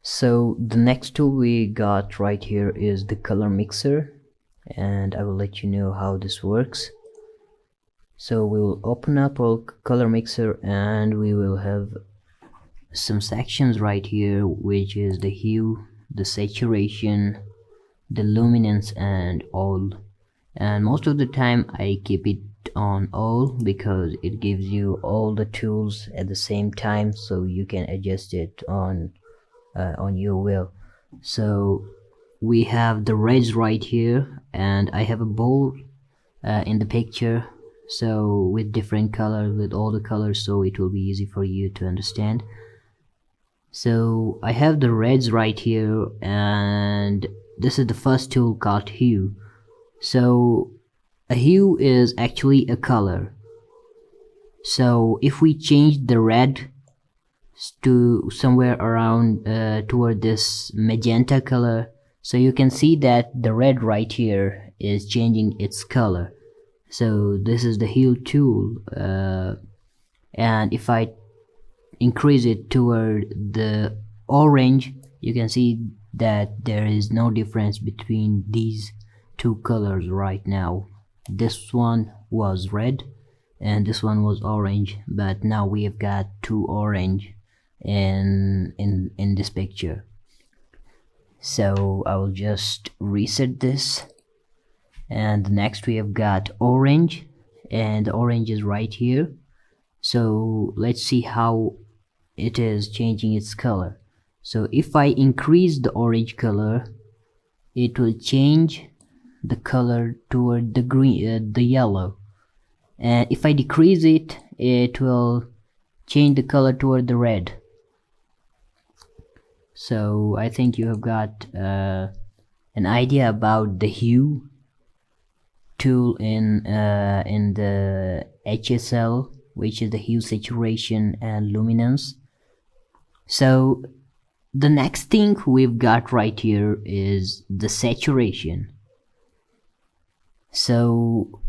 So the next tool we got right here is the color mixer, and I will let you know how this works. So we will open up our color mixer and we will have some sections right here, which is the hue, the saturation, the luminance, and all. And most of the time I keep it on all because it gives you all the tools at the same time, so you can adjust it on your will. So we have the reds right here, and I have a bowl in the picture, so with different colors, with all the colors, so it will be easy for you to understand. So I have the reds right here, and this is the first tool called hue. So a hue is actually a color. So if we change the red to somewhere around toward this magenta color, so you can see that the red right here is changing its color. So this is the hue tool, and if I increase it toward the orange, you can see that there is no difference between these two colors right now. This one was red and this one was orange, but now we have got two orange in this picture. So I will just reset this, and next we have got orange, and the orange is right here. So let's see how it is changing its color. So if I increase the orange color, it will change the color toward the green, the yellow, and if I decrease it, it will change the color toward the red. So I think you have got an idea about the hue tool in the HSL, which is the hue, saturation, and luminance. So the next thing we've got right here is the saturation. So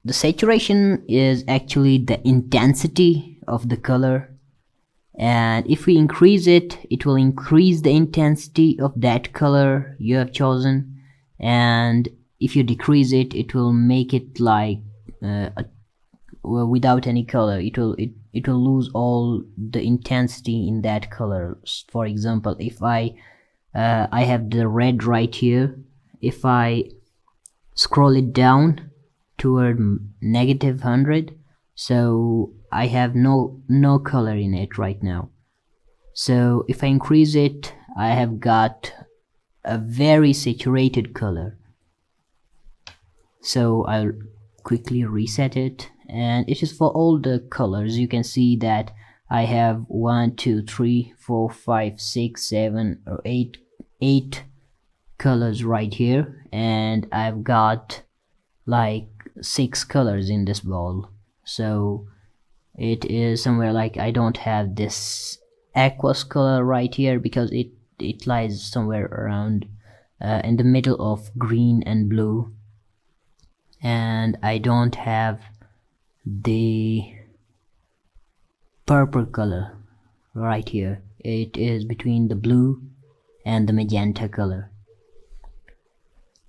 the saturation is actually the intensity of the color, and if we increase it, it will increase the intensity of that color you have chosen, and if you decrease it, it will make it like well, without any color. It will lose all the intensity in that color. For example, if I have the red right here, if I scroll it down toward -100, so I have no color in it right now. So if I increase it, I have got a very saturated color. So I'll quickly reset it, and it is for all the colors. You can see that I have 1 2 3 4 5 6 7 or 8 colors right here, and I've got like 6 colors in this ball. So it is somewhere like I don't have this aqueous color right here because it lies somewhere around in the middle of green and blue, and I don't have the purple color right here. It is between the blue and the magenta color.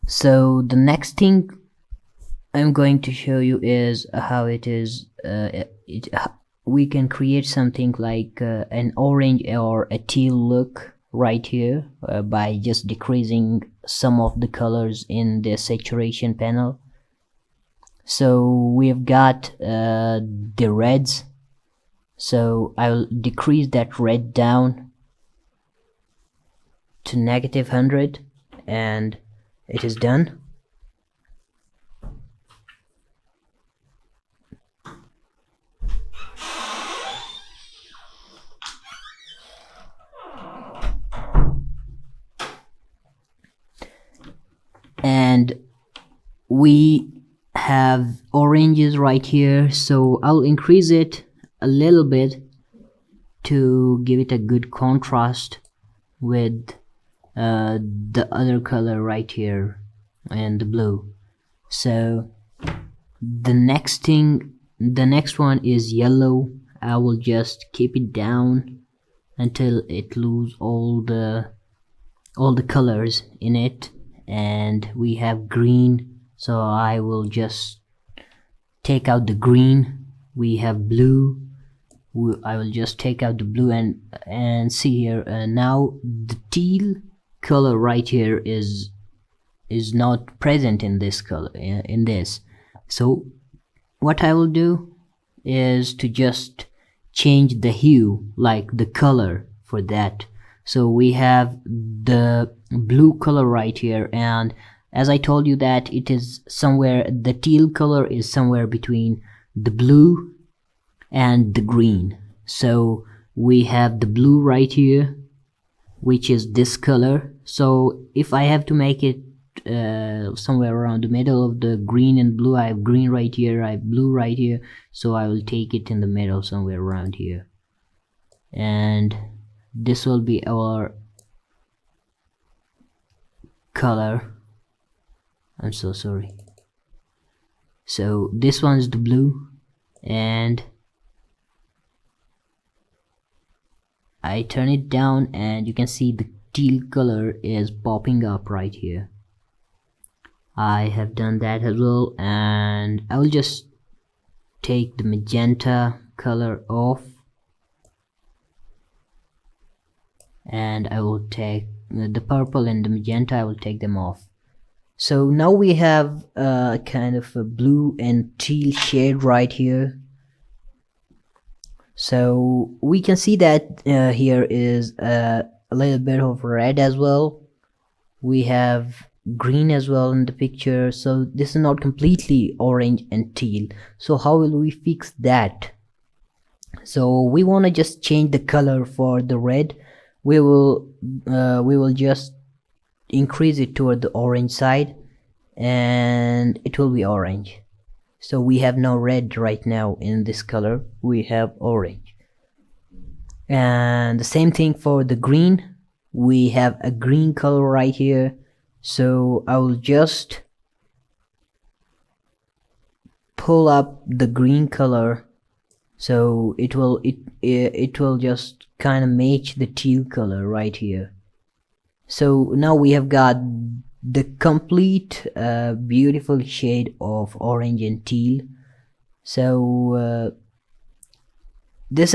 So the next thing I'm going to show you is how it is we can create something like an orange or a teal look right here by just decreasing some of the colors in the saturation panel. So we've got the reds, so I'll decrease that red down to -100, and it is done. And we have oranges right here, so I'll increase it a little bit to give it a good contrast with the other color right here and the blue. So the next one is yellow. I will just keep it down until it lose all the colors in it. And we have green, so I will just take out the green. We have blue, I will just take out the blue, and see here, now the teal color right here is not present in this color, in this. So what I will do is to just change the hue, like the color for that. So we have the blue color right here, and as I told you that it is somewhere, the teal color is somewhere between the blue and the green. So we have the blue right here, which is this color. So if I have to make it somewhere around the middle of the green and blue, I have green right here, I have blue right here, so I will take it in the middle somewhere around here, and this will be our color. I'm so sorry. So this one is the blue, and I turn it down, and you can see the teal color is popping up right here. I have done that as well, and I will just take the magenta color off, and I will take the purple and the magenta, I will take them off. So now we have kind of a blue and teal shade right here. So we can see that here is a little bit of red as well. We have green as well in the picture, so this is not completely orange and teal. So how will we fix that? So we want to just change the color for the red. We will just increase it toward the orange side, and it will be orange. So we have no red right now in this color, we have orange. And the same thing for the green, we have a green color right here. So I will just pull up the green color, so it will just kind of match the teal color right here. So now we have got the complete beautiful shade of orange and teal. So this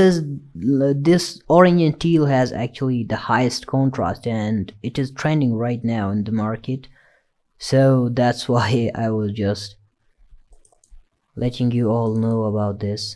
orange and teal has actually the highest contrast, and it is trending right now in the market. So that's why I was just letting you all know about this.